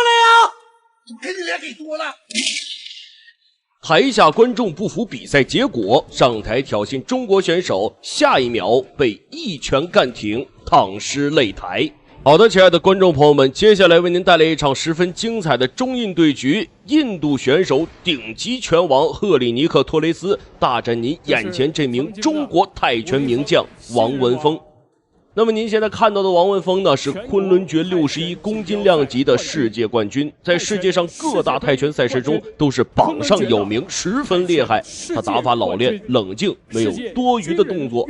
来呀！怎么跟你俩给多了？台下观众不服比赛结果，上台挑衅中国选手，下一秒被一拳干停，躺尸擂台。好的，亲爱的观众朋友们，接下来为您带来一场十分精彩的中印对局，印度选手顶级拳王赫里尼克·托雷斯大战您眼前这名中国泰拳名将王文峰。那么您现在看到的王文峰呢，是昆仑决61公斤量级的世界冠军，在世界上各大泰拳赛事中都是榜上有名，十分厉害。他打法老练、冷静，没有多余的动作。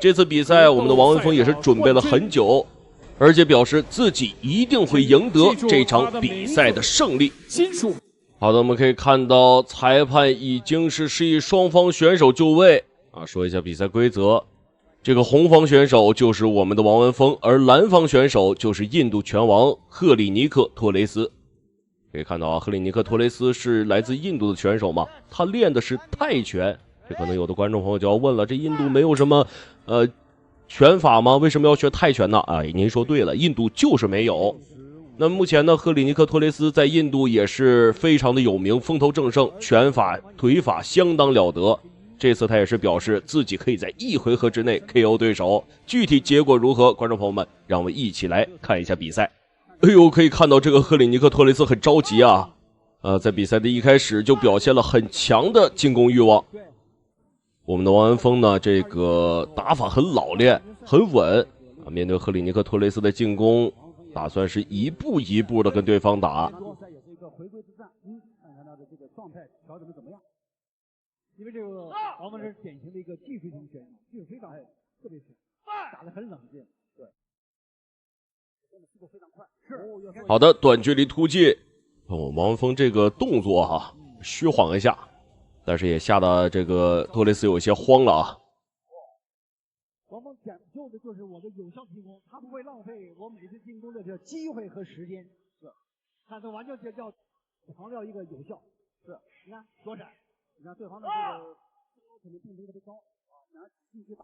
这次比赛，我们的王文峰也是准备了很久，而且表示自己一定会赢得这场比赛的胜利。好的，我们可以看到裁判已经是示意双方选手就位啊。说一下比赛规则。这个红方选手就是我们的王文峰，而蓝方选手就是印度拳王赫里尼克·托雷斯。可以看到啊，赫里尼克·托雷斯是来自印度的选手嘛，他练的是泰拳。这可能有的观众朋友就要问了，这印度没有什么拳法吗？为什么要学泰拳呢？哎，您说对了，印度就是没有。那么目前呢，赫里尼克·托雷斯在印度也是非常的有名，风头正盛，拳法、腿法相当了得。这次他也是表示自己可以在1回合之内 KO 对手，具体结果如何？观众朋友们，让我们一起来看一下比赛。哎呦，可以看到这个赫里尼克·托雷斯很着急啊，在比赛的一开始就表现了很强的进攻欲望。我们的王文峰呢，这个打法很老练，很稳啊，面对赫里尼克·托雷斯的进攻，打算是一步一步的跟对方打。因为这个王文是典型的一个技术型选手，技术非常特别强，打得很冷静，对，速度非常快。是。好的，短距离突进，王文峰这个动作哈，虚晃一下，但是也吓得这个托雷斯有些慌了啊。王峰讲究的就是我的有效进攻，他不会浪费我每次进攻的这机会和时间，是，他这完全就叫强调一个有效，是，你看左闪。对方的这个并不特别高。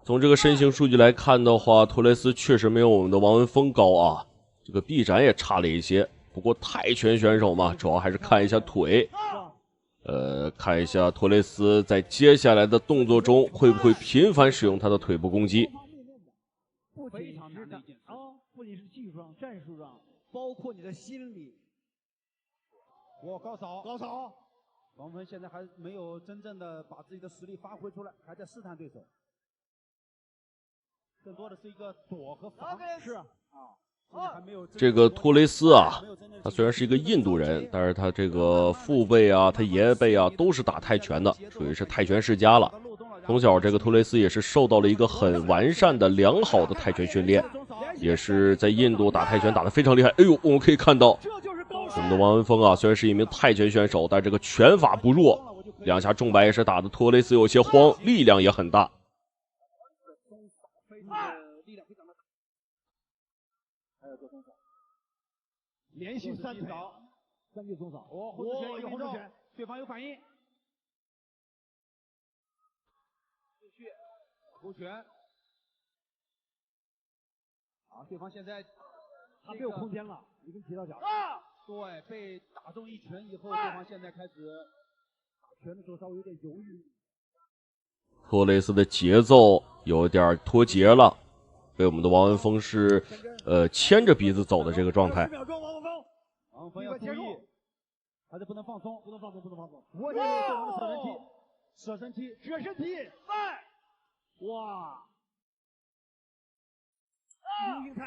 从这个身形数据来看的话，托雷斯确实没有我们的王文峰高啊，这个臂展也差了一些。不过泰拳选手嘛，主要还是看一下腿，看一下托雷斯在接下来的动作中会不会频繁使用他的腿部攻击。非常难的啊，不仅是技术上、战术上，包括你的心理。我高扫。王文现在还没有真正的把自己的实力发挥出来，还在试探对手，更多的是一个躲和防。是啊，还没有这个托雷斯啊，他虽然是一个印度人，但是他这个父辈啊，他爷爷辈啊，都是打泰拳的，属于是泰拳世家了。从小这个托雷斯也是受到了一个很完善的、良好的泰拳训练，也是在印度打泰拳打得非常厉害。哎呦，我们可以看到。我们的王文峰啊，虽然是一名泰拳选手，但这个拳法不弱，两下重摆也是打的托雷斯有些慌，力量也很大。连续3条3记中扫，有红拳，对方有反应，继续勾拳，好，对方现在他没有空间了，已经提到脚了。对，被打中一拳以后，对方现在开始打拳的时候稍微有点犹豫。托雷斯的节奏有点脱节了，被我们的王文峰是牵着鼻子走的这个状态。王文峰要注意，还是不能放松，不能放松。我这对方的舍身踢，哇！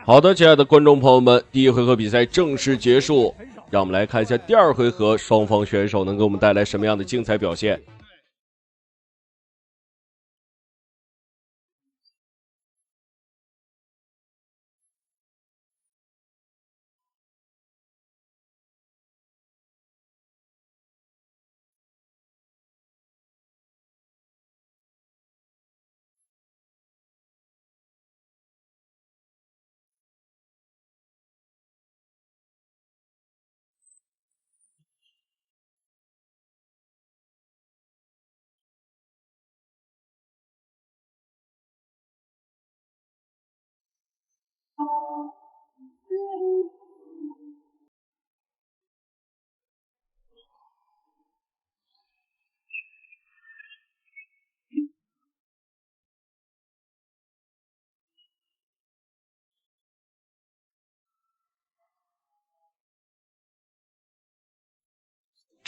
好的，亲爱的观众朋友们，第1回合比赛正式结束，让我们来看一下第2回合双方选手能给我们带来什么样的精彩表现。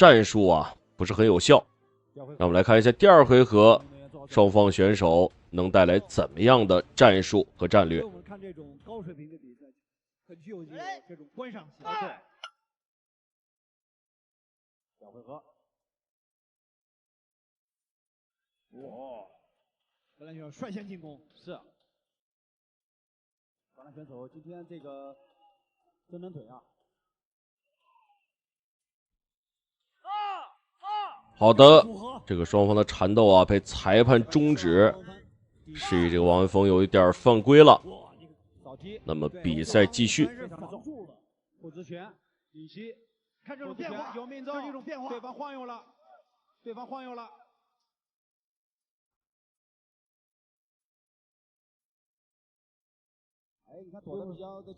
战术啊不是很有效。让我们来看一下第2回合，双方选手能带来怎么样的战术和战略。我们看这种高水平的比赛，很具有这种观赏性。对。小回合。哇！荷兰选手率先进攻。是。荷兰选手今天这个真人腿啊。好的，这个双方的缠斗啊被裁判终止，示意这个王文峰有一点犯规了。那么比赛继续。不知权，尹锡，看这种变化，有命中，这是一种变化。对方晃悠了，对方晃悠了。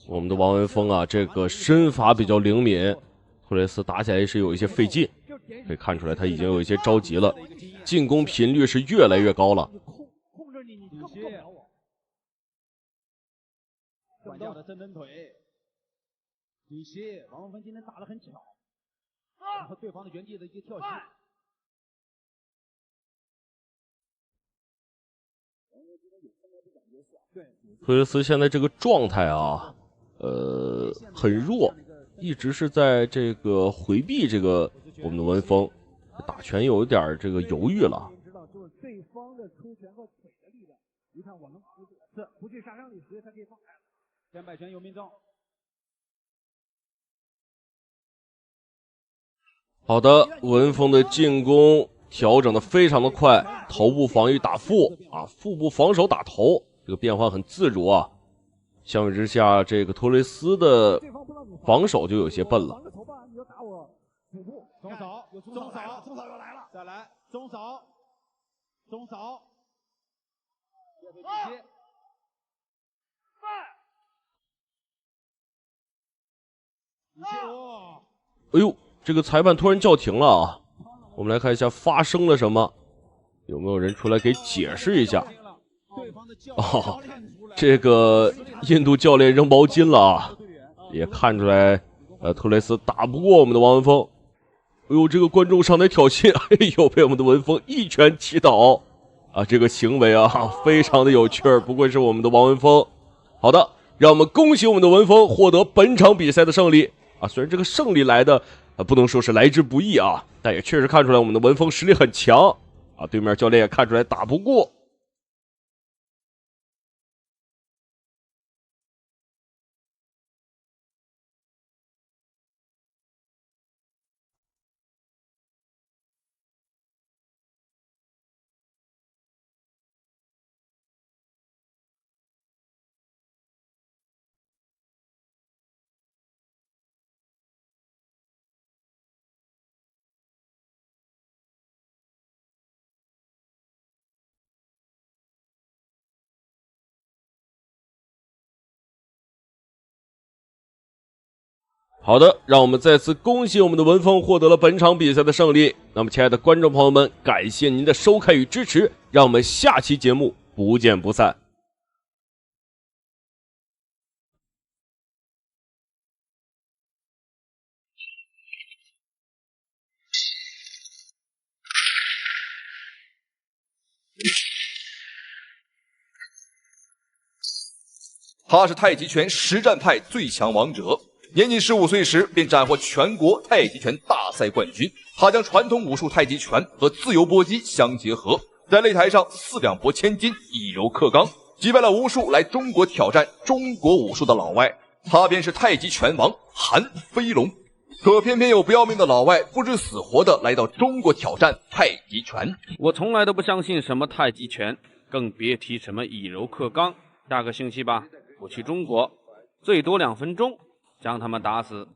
我们的王文峰啊，这个身法比较灵敏，托雷斯打起来是有一些费劲。可以看出来，他已经有一些着急了，进攻频率是越来越高了。控制你更不了我。管教的真人腿，尹锡，王文峰今天打得很巧，然后对方的原地的一个跳膝。托雷斯现在这个状态啊，很弱，一直是在这个回避这个。我们的文峰打拳有一点这个犹豫了。知道就是对方的出拳和腿的力量，一看我能扛住，是不具杀伤力，所以他可以放开了。天摆拳有命中。好的，文峰的进攻调整的非常的快，头部防御打腹啊，腹部防守打头，这个变换很自如啊。相比之下，这个托雷斯的防守就有些笨了。中扫，有中扫，中扫又来了，再来中扫，中扫，哎呦，这个裁判突然叫停了啊！我们来看一下发生了什么，有没有人出来给解释一下？哦，这个印度教练扔毛巾了啊！也看出来，托雷斯打不过我们的王文峰。哎呦，这个观众上台挑衅，哎呦，被我们的文峰一拳击倒啊！这个行为啊，非常的有趣儿，不愧是我们的王文峰。好的，让我们恭喜我们的文峰获得本场比赛的胜利啊！虽然这个胜利来的不能说是来之不易啊，但也确实看出来我们的文峰实力很强啊！对面教练也看出来打不过。好的，让我们再次恭喜我们的文峰获得了本场比赛的胜利。那么，亲爱的观众朋友们，感谢您的收看与支持，让我们下期节目不见不散。他是太极拳实战派最强王者，年仅15岁时便斩获全国太极拳大赛冠军。他将传统武术太极拳和自由搏击相结合，在擂台上4两拨千斤，以柔克刚，击败了无数来中国挑战中国武术的老外。他便是太极拳王韩飞龙。可偏偏有不要命的老外不知死活的来到中国挑战太极拳。我从来都不相信什么太极拳，更别提什么以柔克刚。下个星期吧，我去中国，最多2分钟将他们打死。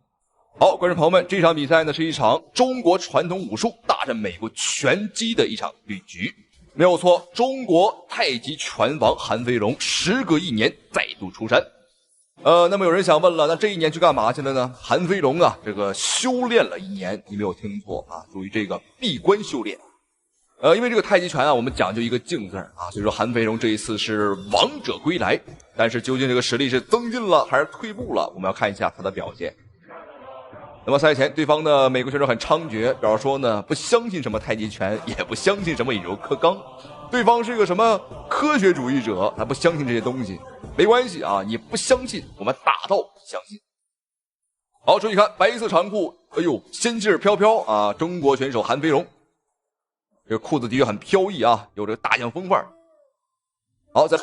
好，观众朋友们，这场比赛呢是一场中国传统武术大战美国拳击的一场对局。没有错，中国太极拳王韩飞龙时隔1年再度出山。那么有人想问了，那这1年去干嘛去了呢？韩飞龙啊，这个修炼了1年，你没有听错啊，属于这个闭关修炼。因为这个太极拳啊，我们讲究一个静字啊，所以说韩飞龙这一次是王者归来，但是究竟这个实力是增进了还是退步了，我们要看一下他的表现。那么赛前，对方的美国选手很猖獗，表示说呢，不相信什么太极拳，也不相信什么以柔克刚，对方是个什么科学主义者，他不相信这些东西。没关系啊，你不相信，我们打到相信。好，注意看白色长裤，哎呦，仙气儿飘飘啊！中国选手韩飞荣，这个裤子的确很飘逸啊，有这个大将风范儿。好，再。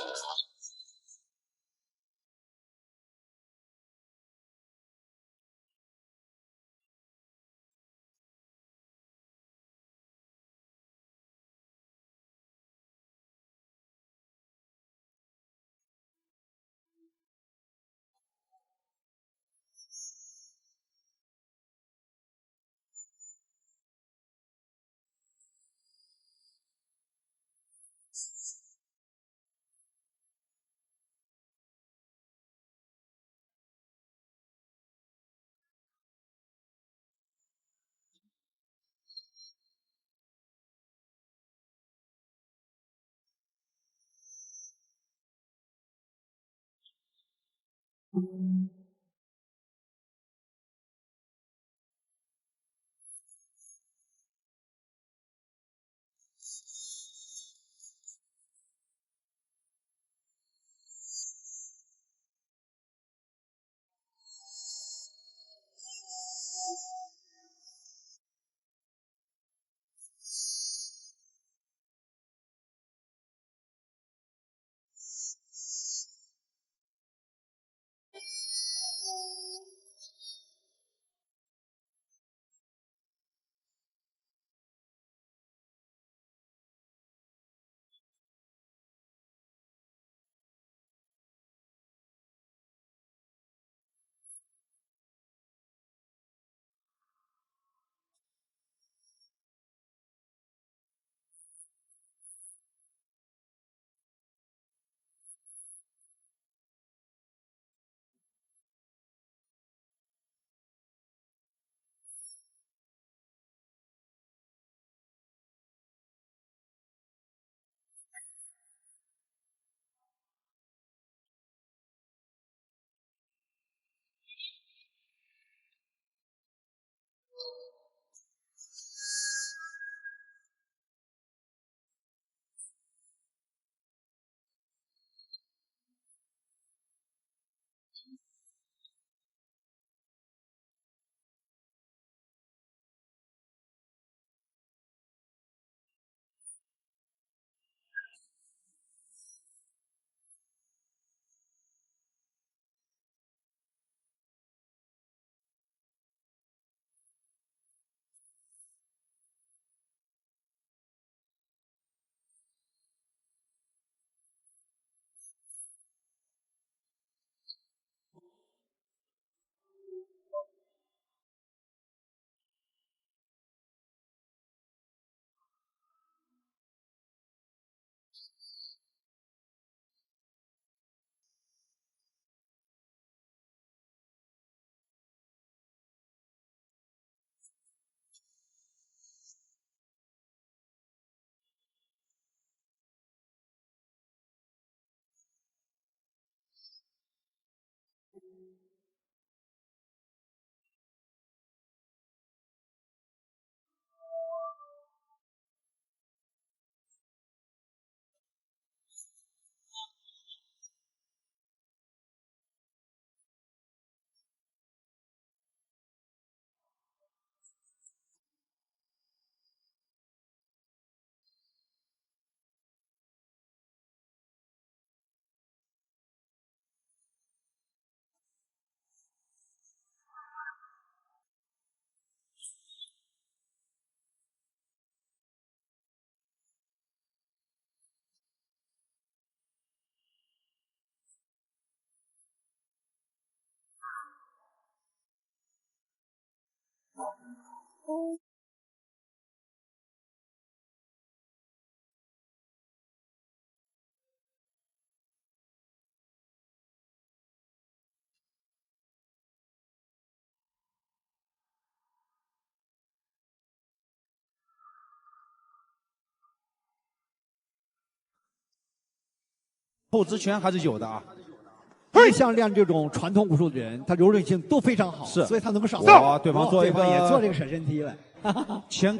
后直拳还是有的啊。一向练这种传统武术的人，他柔韧性都非常好，是所以他能够上哇，对方做一个对方也做这个闪身踢了。前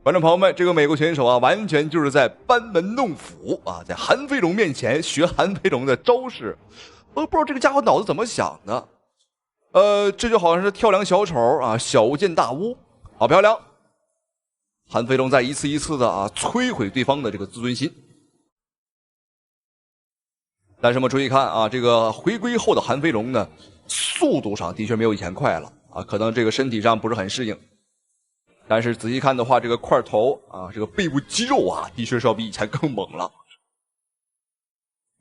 观众朋友们，这个美国选手啊，完全就是在班门弄斧啊，在韩飞龙面前学韩飞龙的招式。不知道这个家伙脑子怎么想的。这就好像是跳梁小丑啊，小见大巫，好漂亮。韩飞龙在一次一次的啊摧毁对方的这个自尊心。但是我们注意看啊，这个回归后的韩飞龙呢，速度上的确没有以前快了啊，可能这个身体上不是很适应。但是仔细看的话，这个块头啊，这个背部肌肉啊，的确是要比以前更猛了。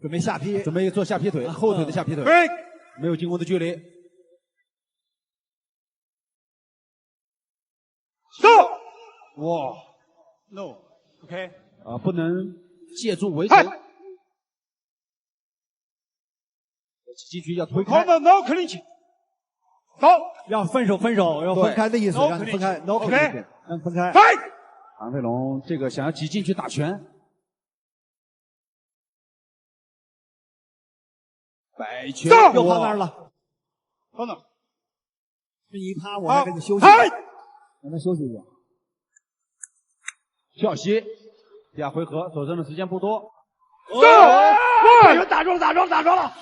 准备下劈，准备做下劈腿，后腿的下劈腿，没有进攻的距离。哇 ，No，OK，啊，不能借助围城。继续要推开。No clinch， 走，要分手，要分开的意思，让你分开 ，No clinch， 让分开。韩飞龙这个想要挤进去打拳，摆拳又趴那儿了。等等，这一趴我还跟你休息，让他休息一下。跳膝，第二回合所剩的时间不多。打中了！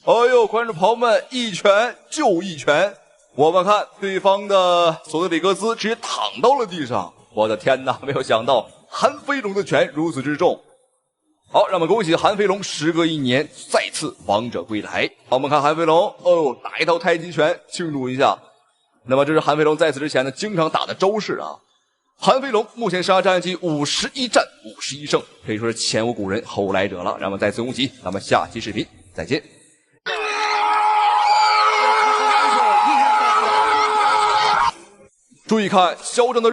哎呦，观众朋友们，一拳就一拳，我们看对方的索德里格斯直接躺到了地上。我的天哪，没有想到韩飞龙的拳如此之重。好，让我们恭喜韩飞龙时隔1年再次王者归来。好，我们看韩飞龙，打一套太极拳庆祝一下。那么这是韩飞龙在此之前呢经常打的招式啊。韩飞龙目前生涯战绩51战51胜，可以说是前无古人后无来者了。让我们再次恭喜，咱们下期视频再见。注意看，嚣张的。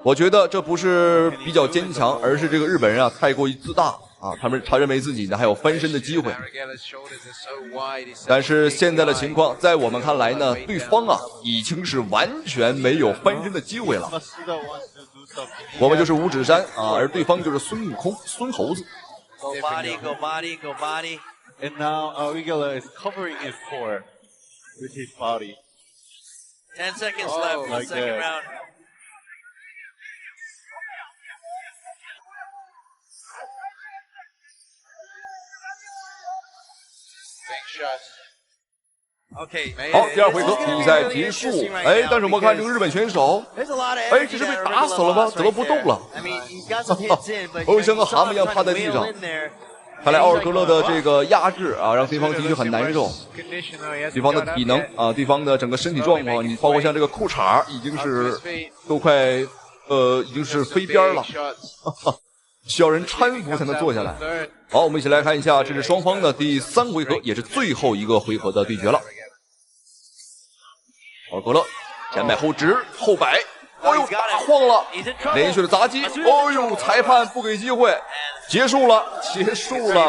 我觉得这不是比较坚强，而是这个日本人啊太过于自大啊，他认为自己呢还有翻身的机会。但是现在的情况，在我们看来呢，对方啊已经是完全没有翻身的机会了。我们就是五指山啊，而对方就是孙悟空、孙猴子。Go body, go body, go body. And now Aurigala is covering his core with his body. 10 seconds left in the like second that. round. Big shot. Okay. 好，第二回合比赛结束。哎，但是我们看这个日本选手，哎，这是被打死了吗？怎么不动了？哦，像个蛤蟆一样趴在地上。看来奥尔格勒的这个压制啊，让对方的确很难受。对方的体能啊，对方的整个身体状况，你包括像这个裤衩已经是都快已经是飞边了，需要人搀扶才能坐下来。好，我们一起来看一下，这是双方的第3回合，也是最后一个回合的对决了。奥尔格勒前摆后直后摆，哎呦打晃了，连续的砸击，哎呦裁判不给机会，结束了，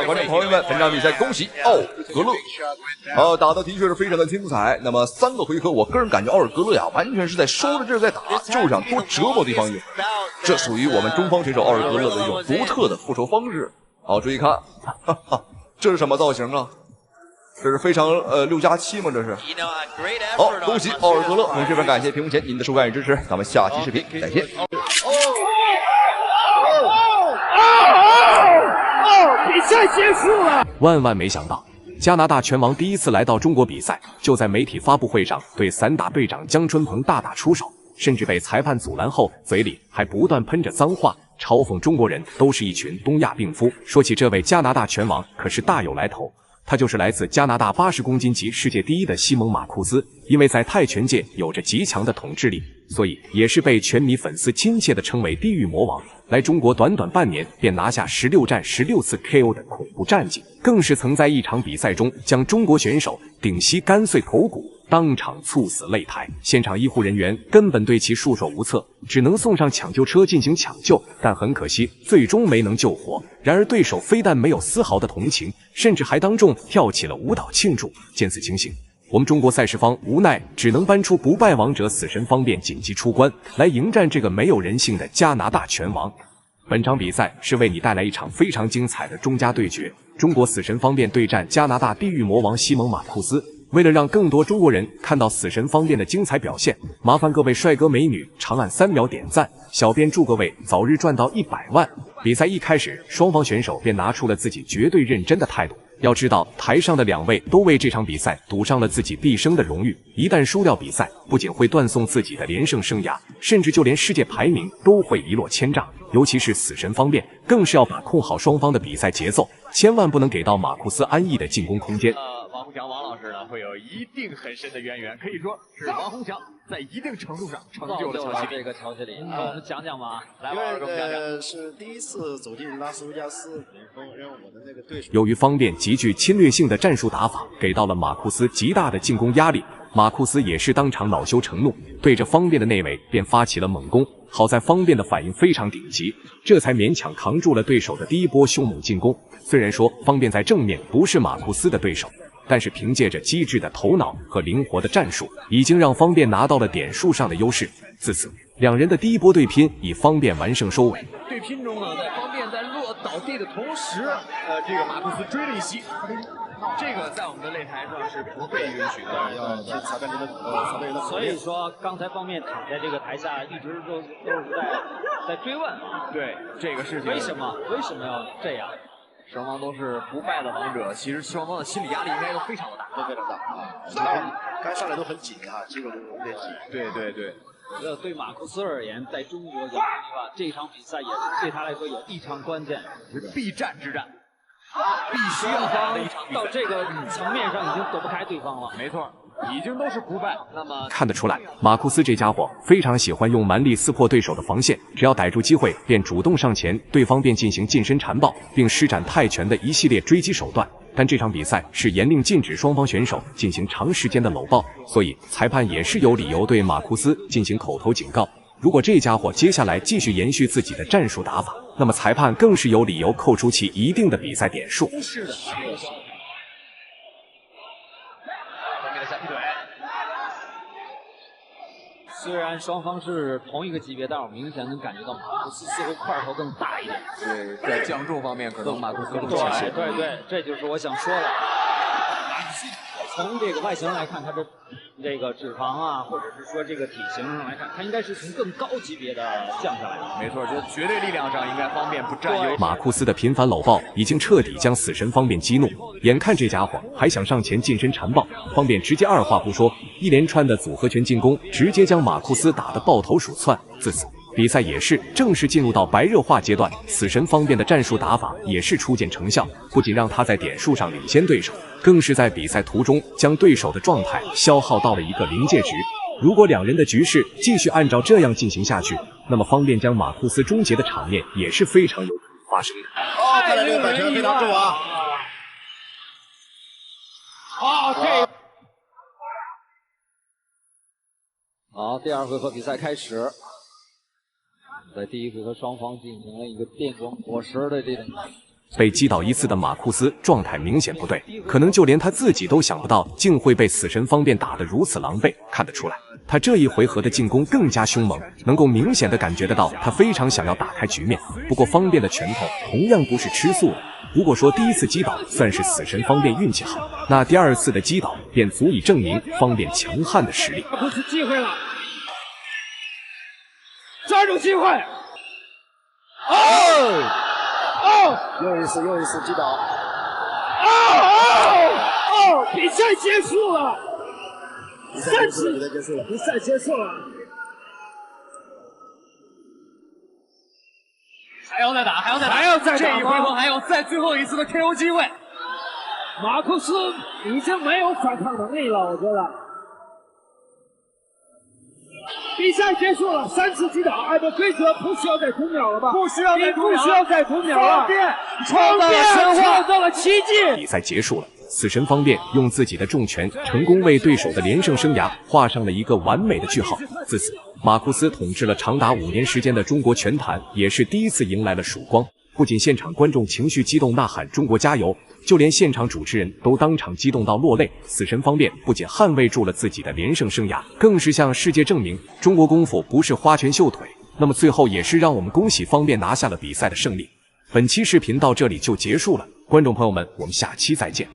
观众朋友们，本场比赛恭喜奥尔格勒，打的的确是非常的精彩。那么3个回合，我个人感觉奥尔格勒呀，完全是在收着劲儿在打，就是想多折磨对方一会儿，这属于我们中方选手奥尔格勒的一种独特的复仇方式。好，注意看，哈哈，这是什么造型啊？这是非常6+7吗？这是。好，恭喜奥尔格勒！我们这边感谢屏幕前您的收看与支持，咱们下期视频再见。比赛结束了。万万没想到，加拿大拳王第一次来到中国比赛，就在媒体发布会上对散打队长江春鹏大打出手，甚至被裁判阻拦后，嘴里还不断喷着脏话，嘲讽中国人都是一群东亚病夫。说起这位加拿大拳王，可是大有来头。他就是来自加拿大80公斤级世界第1的西蒙·马库斯，因为在泰拳界有着极强的统治力，所以也是被拳迷粉丝亲切地称为地狱魔王。来中国短短半年便拿下16战16次 KO 的恐怖战绩，更是曾在一场比赛中将中国选手顶膝干碎头骨，当场猝死擂台。现场医护人员根本对其束手无策，只能送上抢救车进行抢救，但很可惜最终没能救活。然而对手非但没有丝毫的同情，甚至还当众跳起了舞蹈庆祝。见此情形，我们中国赛事方无奈只能搬出不败王者死神方便紧急出关，来迎战这个没有人性的加拿大拳王。本场比赛是为你带来一场非常精彩的中加对决，中国死神方便对战加拿大地狱魔王西蒙·马库斯。为了让更多中国人看到死神方便的精彩表现，麻烦各位帅哥美女长按3秒点赞，小编祝各位早日赚到100万。比赛一开始，双方选手便拿出了自己绝对认真的态度。要知道，台上的2位都为这场比赛赌上了自己毕生的荣誉，一旦输掉比赛，不仅会断送自己的连胜生涯，甚至就连世界排名都会一落千丈。尤其是死神方便，更是要把控好双方的比赛节奏，千万不能给到马库斯安逸的进攻空间。王洪强王老师呢，会有一定很深的渊源，可以说是王洪强在一定程度上成就了乔西里。这个乔西里，跟我们讲讲吧。来，王老师给我们讲讲。是第一次走进拉斯维加斯顶峰，因为我的那个对手。由于方便极具侵略性的战术打法，给到了马库斯极大的进攻压力。马库斯也是当场恼羞成怒，对着方便的内围便发起了猛攻。好在方便的反应非常顶级，这才勉强扛住了对手的第一波凶猛进攻。虽然说方便在正面不是马库斯的对手，但是凭借着机智的头脑和灵活的战术，已经让方便拿到了点数上的优势。自此，两人的第一波对拼以方便完胜收尾。对拼中呢，在方便在落倒地的同时，这个马库斯追了一袭，这个在我们的擂台上是不被允许的，要听裁判人的。所以说，刚才方面躺在这个台下，一直都是在追问。对这个事情，为什么要这样？双方都是不败的王者，其实双方的心理压力应该都非常的大，都非常大啊！该上来都很紧啊，结果都有点紧。对对对。对马库斯而言，在中国这场比赛也是对他来说也异常关键，是必战之战，必须要打的一场比赛。到这个层面上已经躲不开对方了。没错，已经都是不败。那么看得出来，马库斯这家伙非常喜欢用蛮力撕破对手的防线，只要逮住机会便主动上前，对方便进行近身缠抱，并施展泰拳的一系列追击手段。但这场比赛是严令禁止双方选手进行长时间的搂抱，所以裁判也是有理由对马库斯进行口头警告。如果这家伙接下来继续延续自己的战术打法，那么裁判更是有理由扣除其一定的比赛点数。是的，方便的下劈腿。虽然双方是同一个级别，但我明显能感觉到马库斯似乎块头更大一点。对，在降重方面可能马库斯更强。对，这就是我想说的。从这个外形来看，他的这个脂肪啊，或者是说这个体型上来看，他应该是从更高级别的降下来的。没错，就绝对力量上应该方便不占优。马库斯的频繁搂抱已经彻底将死神方便激怒，眼看这家伙还想上前近身缠抱，方便直接二话不说，一连串的组合拳进攻，直接将马库斯打得抱头鼠窜。自此，比赛也是正式进入到白热化阶段，死神方便的战术打法也是初见成效，不仅让他在点数上领先对手，更是在比赛途中将对手的状态消耗到了一个临界值。如果两人的局势继续按照这样进行下去，那么方便将马库斯终结的场面也是非常有可能发生的。看来这个反拳非常重啊！好，第二回合比赛开始。在第一回合，双方进行了一个电光火石的这种。被击倒一次的马库斯状态明显不对，可能就连他自己都想不到，竟会被死神方便打得如此狼狈。看得出来，他这一回合的进攻更加凶猛，能够明显的感觉得到，他非常想要打开局面。不过方便的拳头同样不是吃素的。如果说第一次击倒算是死神方便运气好，那第二次的击倒便足以证明方便强悍的实力。不是机会了，抓住机会！又一次击倒！比赛结束了，3次，比赛结束了。还要再打，这一回合还有再最后一次的 KO 机会。马库斯已经没有反抗能力了，我觉得。比赛结束了，3次击倒，按照规则不需要再读秒了吧？不需要再读秒了。方便创造了奇迹。比赛结束了，死神方便用自己的重拳成功为对手的连胜生涯画上了一个完美的句号。自此，马库斯统治了长达5年时间的中国拳坛，也是第一次迎来了曙光。不仅现场观众情绪激动呐喊中国加油，就连现场主持人都当场激动到落泪。死神方便不仅捍卫住了自己的连胜生涯，更是向世界证明中国功夫不是花拳绣腿。那么最后也是让我们恭喜方便拿下了比赛的胜利。本期视频到这里就结束了，观众朋友们，我们下期再见。